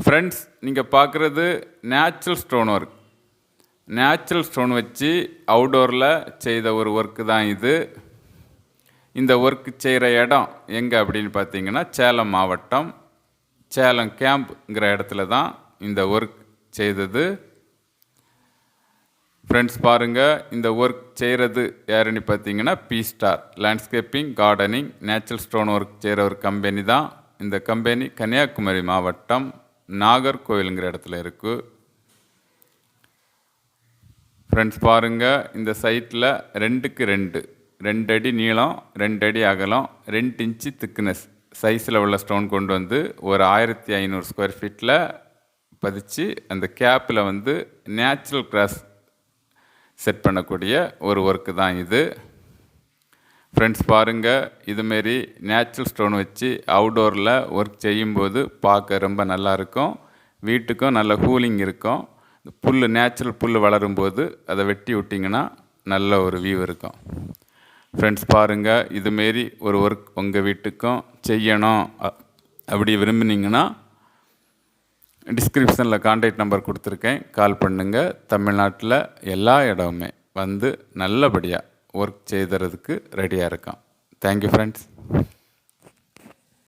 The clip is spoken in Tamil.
ஃப்ரெண்ட்ஸ், நீங்கள் பார்க்குறது natural stone work. Natural stone வச்சு அவுடோரில் செய்த ஒரு ஒர்க்கு தான் இது. இந்த ஒர்க்கு செய்கிற இடம் எங்கே அப்படின்னு பார்த்தீங்கன்னா, சேலம் மாவட்டம் சேலம் கேம்ப்ங்கிற இடத்துல தான் இந்த ஒர்க் செய்தது. ஃப்ரெண்ட்ஸ் பாருங்கள், இந்த ஒர்க் செய்கிறது யாருன்னு பார்த்தீங்கன்னா, B star landscaping gardening natural stone work செய்கிற ஒரு கம்பெனி தான். இந்த கம்பெனி கன்னியாகுமரி மாவட்டம் நாகர்கோவிலுங்கிற இடத்துல இருக்குது. ஃப்ரெண்ட்ஸ் பாருங்கள், இந்த சைட்டில் 2க்கு 2 அடி நீளம், 2 அடி அகலம், 2 இன்ச்சு திக்னஸ் சைஸில் உள்ள ஸ்டோன் கொண்டு வந்து ஒரு 1500 ஸ்கொயர் ஃபீட்டில் பதிச்சு அந்த கேப்பில் வந்து நேச்சுரல் கிராஸ் செட் பண்ணக்கூடிய ஒரு ஒர்க்கு தான் இது. ஃப்ரெண்ட்ஸ் பாருங்கள், இதுமாரி நேச்சுரல் ஸ்டோன் வச்சு அவுடோரில் ஒர்க் செய்யும்போது பார்க்க ரொம்ப நல்லாயிருக்கும். வீட்டுக்கும் நல்ல கூலிங் இருக்கும். புல் நேச்சுரல் புல் வளரும்போது அதை வெட்டி விட்டிங்கன்னா நல்ல ஒரு வியூ இருக்கும். ஃப்ரெண்ட்ஸ் பாருங்கள், இதுமாரி ஒரு ஒர்க் உங்கள் வீட்டுக்கும் செய்யணும் அப்படி விரும்பினீங்கன்னா டிஸ்கிரிப்ஷனில் கான்டாக்ட் நம்பர் கொடுத்துருக்கேன், கால் பண்ணுங்கள். தமிழ்நாட்டில் எல்லா இடமுமே வந்து நல்லபடியாக ஒர்க் செய்துறதுக்கு ரெடியாக இருக்கோம். Thank you friends.